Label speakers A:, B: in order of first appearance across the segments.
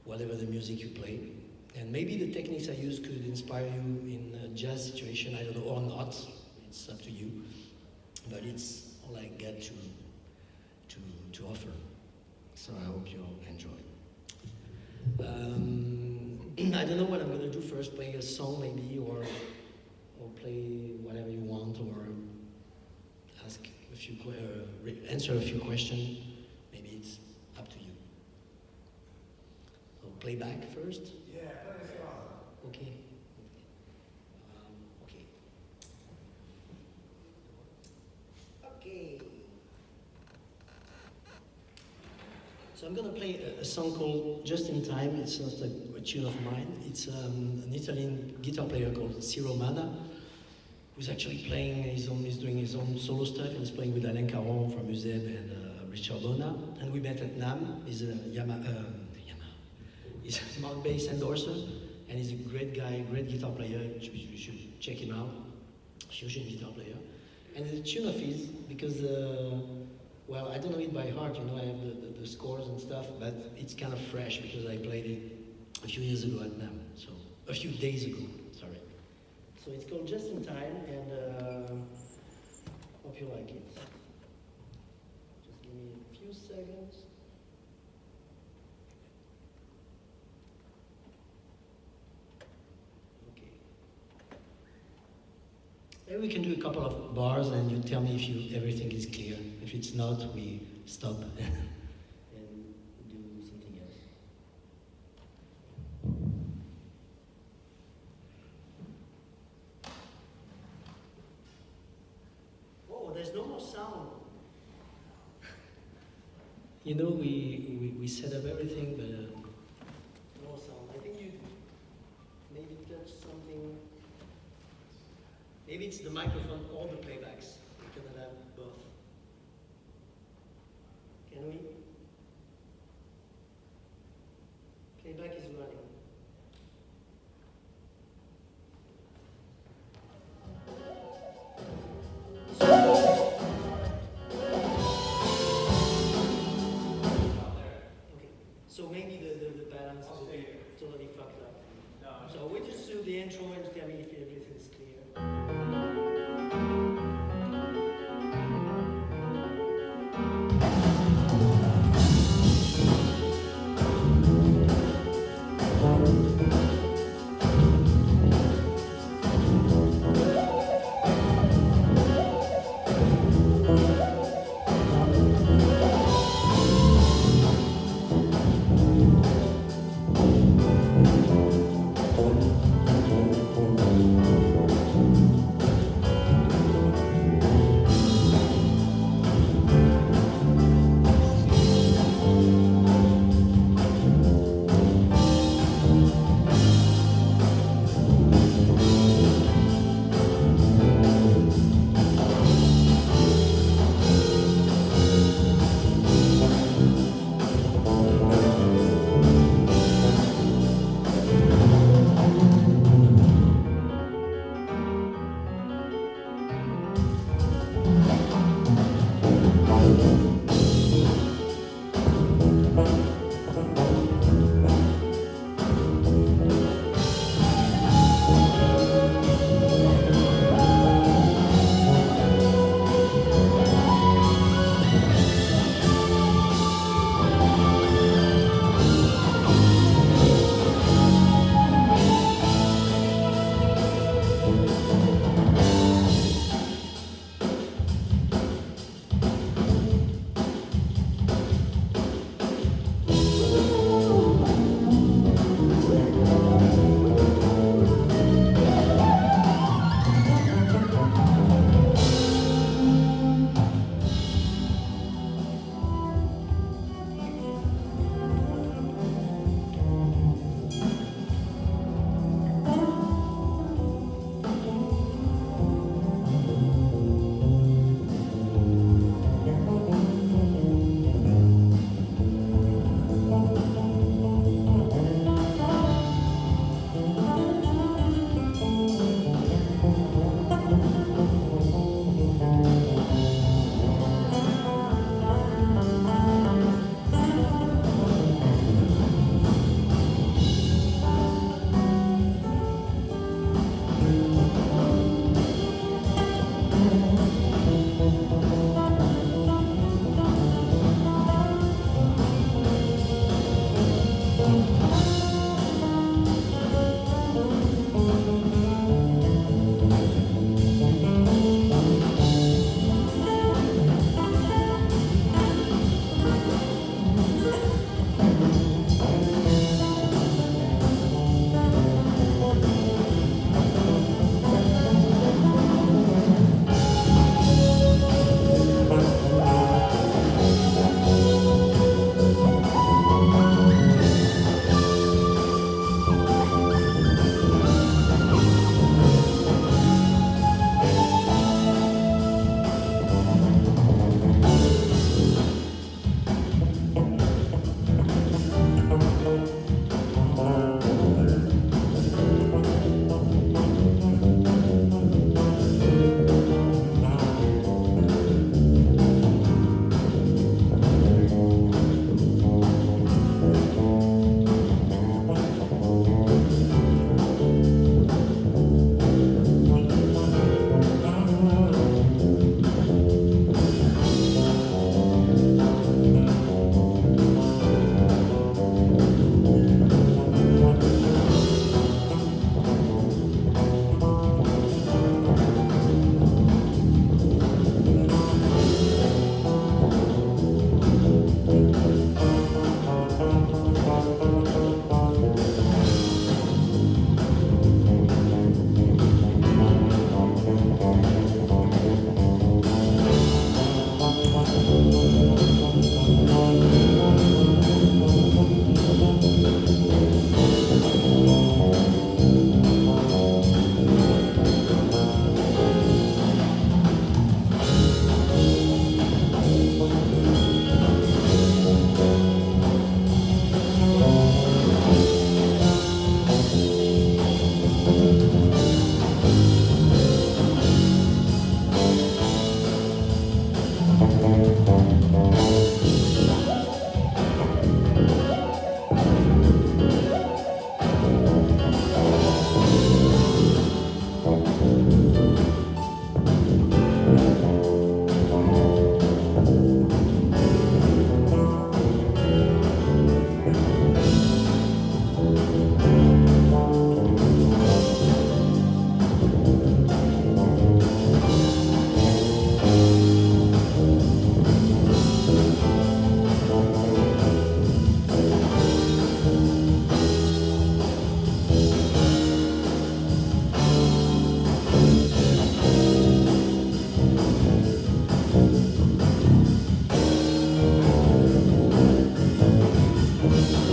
A: whatever the music you play. And maybe the techniques I use could inspire you in a jazz situation, I don't know, or not. It's up to you. But it's all I get to offer. So I hope you'll enjoy. I don't know what I'm gonna do first, play a song maybe, or play whatever you want, or ask a few, answer a few questions. Maybe it's up to you. So play back first?
B: Yeah, play a song.
A: Okay. Okay. So I'm gonna play a song called Just in Time. It's not a tune of mine. It's an Italian guitar player called Ciro Mana, who's actually playing his own, he's doing his own solo stuff, and he's playing with Alain Caron from Uzeb and Richard Bona. And we met at NAM. He's a he's a Mount bass endorser, and he's a great guy, great guitar player. You should check him out. Fusion guitar player. And the tune of his, because well, I don't know it by heart, you know, I have the scores and stuff, but it's kind of fresh because I played it a few years ago at NAM, so a few days ago, sorry. So it's called Just in Time, and hope you like it. Just give me a few seconds. Okay. Maybe we can do a couple of bars and you tell me if everything is clear. If it's not, we stop and do something else. Oh, there's no more sound. You know, we set up everything, but no sound. I think you maybe touch something. Maybe it's the microphone or the playbacks. We cannot have both. Can we? Playback is running. Okay, so maybe the balance will be totally fucked up. No. So we just do the intro and tell me if everything is clear.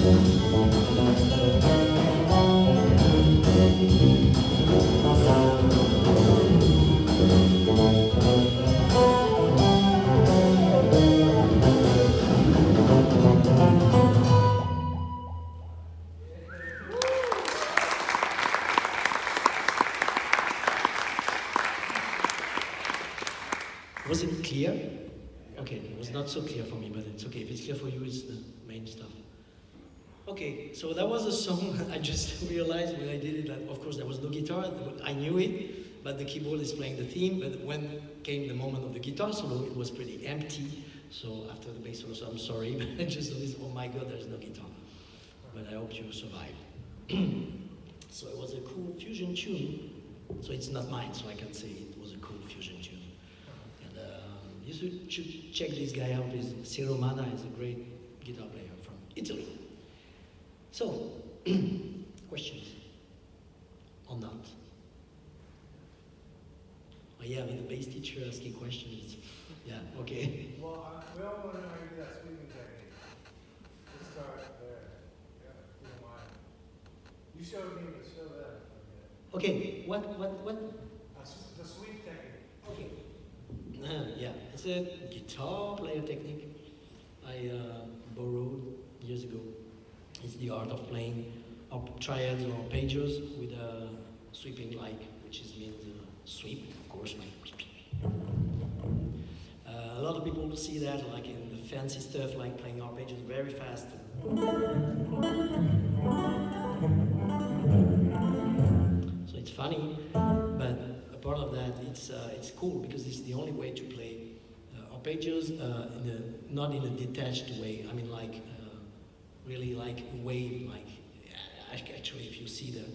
A: Was it clear? Okay, it was not so clear for me, but it's okay. If it's clear for you, it's the main stuff. Okay, so that was a song. I just realized when I did it that, of course, there was no guitar. I knew it, but the keyboard is playing the theme. But when came the moment of the guitar solo, it was pretty empty. So after the bass solo, so I'm sorry, but I just noticed, oh my God, there's no guitar. But I hope you survived. So it was a cool fusion tune. So it's not mine, so I can say it was a cool fusion tune. And you should check this guy out. Hermanny is a great guitar player from Italy. So, questions? Or not? Oh yeah, but the bass teacher asking questions. Yeah, okay.
B: Well, we all want to know how you do that sweeping technique. Let's start there. Yeah, if you don't mind. You showed me, but show them.
A: Okay, what?
B: The sweep technique.
A: Okay. Yeah, it's a guitar player technique I borrowed years ago. It's the art of playing triads or arpeggios with a sweeping like, which means sweep, of course. Like. A lot of people see that like in the fancy stuff, like playing arpeggios very fast. So it's funny, but a part of that, it's cool because it's the only way to play arpeggios not in a detached way. I mean, like really like a wave. Like actually, if you see the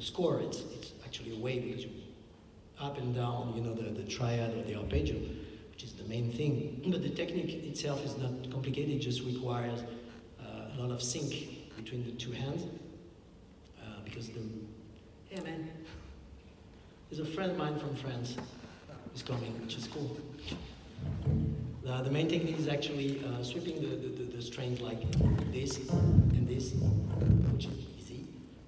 A: score, it's actually a wave because you up and down. You know, the triad or the arpeggio, which is the main thing. But the technique itself is not complicated. It just requires a lot of sync between the two hands because hey man, there's a friend of mine from France who's coming, which is cool. The main technique is actually sweeping the strings like this and this, which is easy.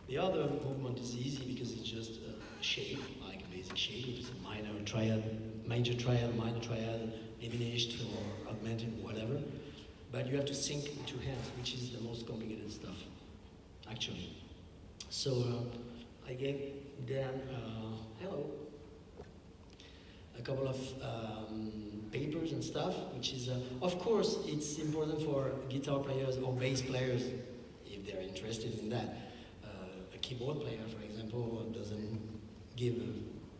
A: The other movement is easy because it's just a shape, like a basic shape. It's a minor triad, major triad, minor triad, diminished or augmented, whatever. But you have to sync the two hands, which is the most complicated stuff, actually. So I gave Dan, hello, a couple of papers and stuff, which is, of course, it's important for guitar players or bass players, if they're interested in that. A keyboard player, for example, doesn't give a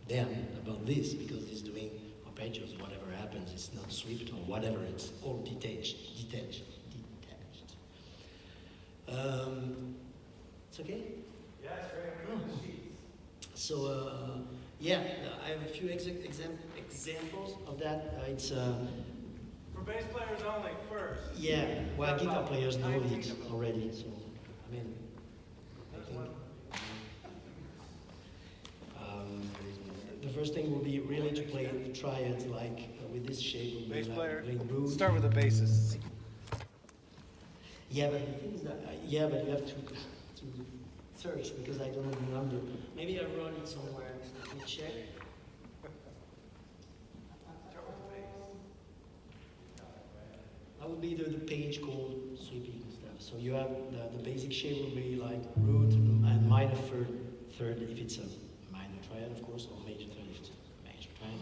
A: damn about this because he's doing arpeggios, whatever happens, it's not swept or whatever, it's all detached. It's okay?
B: Yeah, it's great. I'm reading the sheets.
A: So, yeah, I have a few examples of that. It's
B: for bass players only, first.
A: Yeah, well, guitar players know it already. So, I mean, I think the first thing would be really to play triads like with this shape. Would
B: Bass
A: be
B: player.
A: like root.
B: Start with the bassist.
A: Yeah, but the thing is that yeah, but you have to search because I don't remember. Maybe I wrote it somewhere. Let me check. That would be the page called sweeping stuff. So you have the basic shape will be like root and minor third if it's a minor triad, of course, or major third if it's a major triad.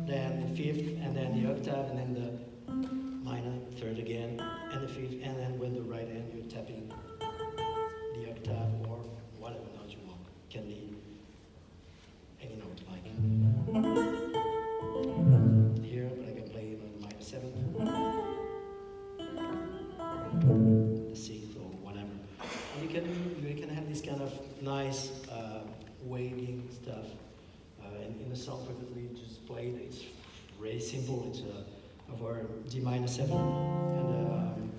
A: Then the fifth, and then the octave, and then the minor third again, and the fifth, and then with the right hand you're tapping the octave or whatever note you want. Can be any note like here, but I can play it on the minor seventh, the sixth or whatever. And you can have this kind of nice waving stuff. In the song perfectly just played. It's really simple. It's over D minor 7 and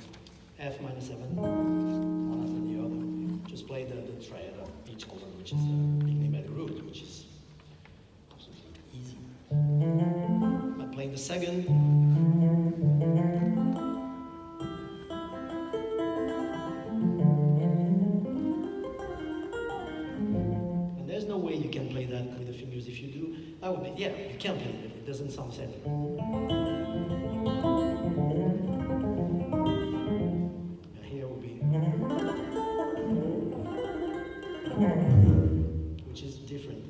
A: F minor 7, one after the other. Just play the triad of each chord, which is beginning by the root, which is absolutely easy. I'm playing the second. use. If you do, that would be, yeah, you can play it, but it doesn't sound sad. Here will be, which is different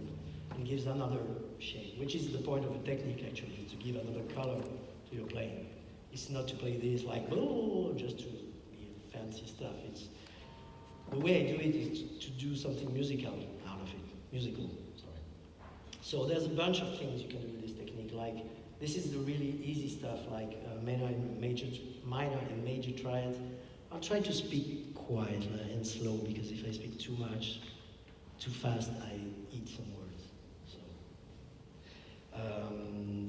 A: and gives another shape, which is the point of the technique actually, is to give another color to your playing. It's not to play this like, oh, just to be fancy stuff. It's, the way I do it is to do something musical out of it, musical, sorry. So there's a bunch of things you can do with this technique, like, this is the really easy stuff, like minor and major triads. I'll try to speak quiet and slow, because if I speak too much, too fast, I eat some words.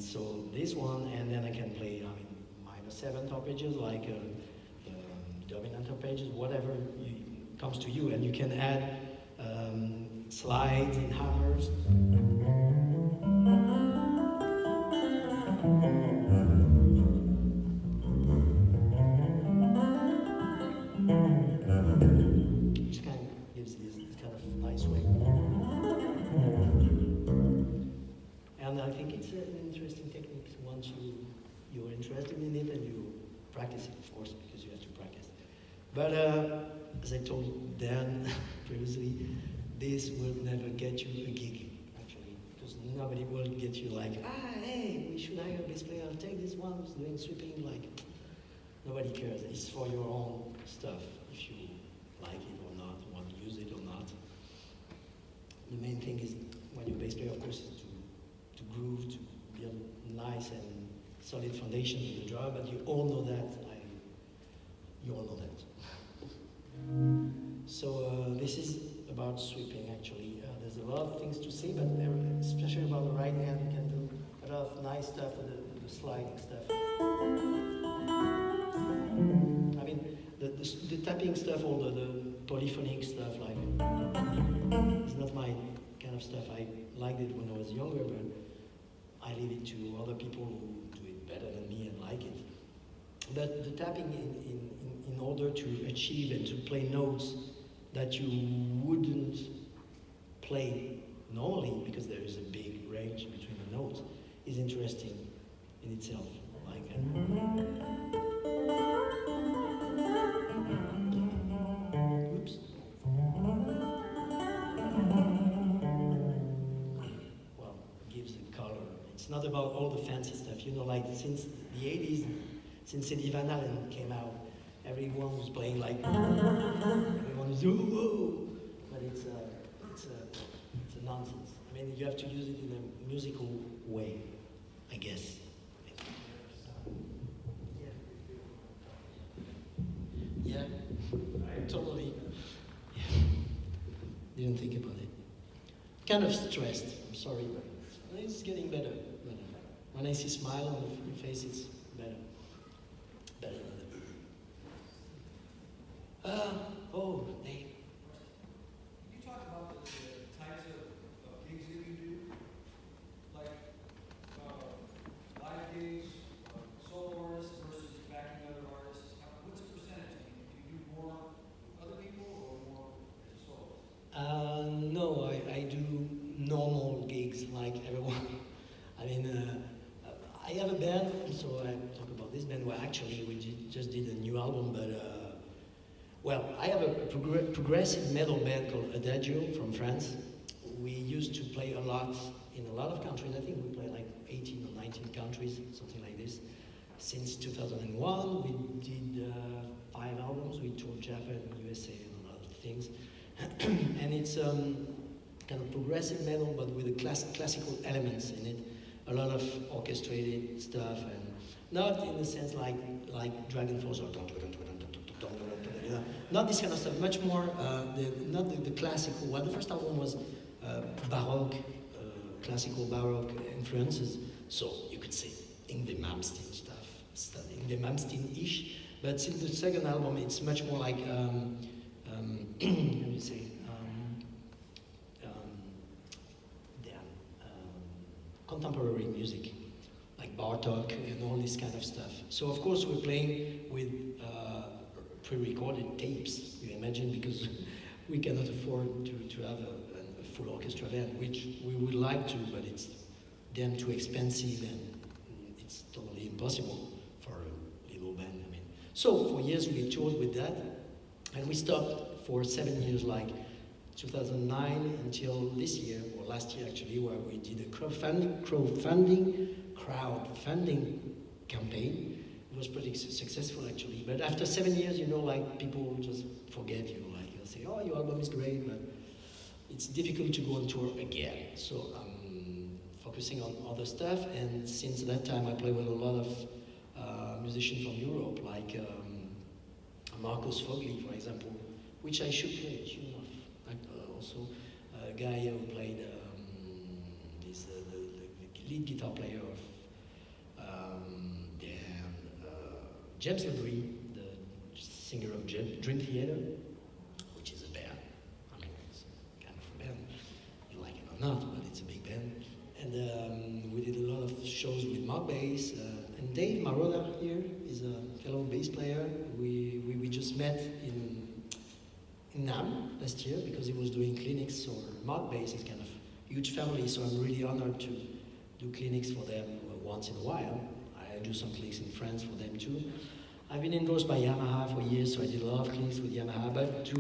A: So this one, and then I can play, minor 7th arpeggios, like dominant arpeggios, whatever comes to you, and you can add slides and hammers. Which kind of gives this kind of nice way. And I think it's an interesting technique once you're interested in it and you practice it, of course, because you have to practice. But as I told Dan previously, this will never get you a gig, actually, because nobody will get you like, hey, we should hire a bass player, take this one who's doing sweeping, like, nobody cares. It's for your own stuff, if you like it or not, want to use it or not. The main thing is, when you're a bass player, of course, is to groove, to build nice and solid foundation with the drum, but you all know that. You all know that. So this is about sweeping, actually. There's a lot of things to say, but especially about the right hand, you can do a lot of nice stuff with the sliding stuff. I mean, the tapping stuff, or the polyphonic stuff, like, it's not my kind of stuff. I liked it when I was younger, but I leave it to other people who do it better than me and like it. But the tapping in order to achieve and to play notes that you wouldn't play normally, because there is a big range between the notes, is interesting in itself. Like, oops. Well, it gives a color. It's not about all the fancy stuff, like since the 80s, since Eddie Van Halen came out, everyone was playing like, everyone was, whoa, but it's a nonsense. I mean, you have to use it in a musical way, I guess. Yeah, totally. Yeah. Didn't think about it. Kind of stressed, I'm sorry, but it's getting better. When I see a smile on your face, it's better. Oh, Dave.
C: Can you talk about the types of gigs that you do? Like live gigs, solo artists versus backing other artists? What's the percentage? Do you do more with other people or more as a soloist?
A: No, I do normal gigs like everyone. I mean, I have a band, so I talk about this band. Well, actually, we just did a new album, but well, I have a progressive metal band called Adagio from France. We used to play a lot in a lot of countries. I think we play like 18 or 19 countries, something like this. Since 2001, we did 5 albums. We toured Japan, USA, and a lot of things. And it's kind of progressive metal, but with the classical elements in it. A lot of orchestrated stuff, and not in the sense like Dragon Force or not this kind of stuff. Much more not the classical one. The first album was Baroque, classical Baroque influences. So you could say Yngwie Malmsteen stuff, Yngwie Malmsteen-ish. But since the second album, it's much more like how do you say? Contemporary music, like Bartok and all this kind of stuff. So of course we're playing with pre-recorded tapes, you imagine, because we cannot afford to have a full orchestra band, which we would like to, but it's damn too expensive and it's totally impossible for a little band. I mean, so for years we toured with that, and we stopped for 7 years, like 2009 until this year, or last year actually, where we did a crowdfunding campaign. It was pretty successful actually. But after 7 years, you know, like people just forget you. Like they'll say, "Oh, your album is great," but it's difficult to go on tour again. So I'm focusing on other stuff. And since that time, I play with a lot of musicians from Europe, like Marcos Fogli, for example, which I should play a tune of. Also, a guy who played the lead guitar player of James LeBrie, the singer of Dream Theater, which is a band. I mean, it's kind of a band. You like it or not, but it's a big band. And we did a lot of shows with Mark Bass. And Dave Maroda here is a fellow bass player. We just met in NAM last year because he was doing clinics. So Mark Bass is kind of a huge family, so I'm really honored to do clinics for them once in a while. I do some clinics in France for them too. I've been endorsed by Yamaha for years, so I did a lot of clinics with Yamaha, but to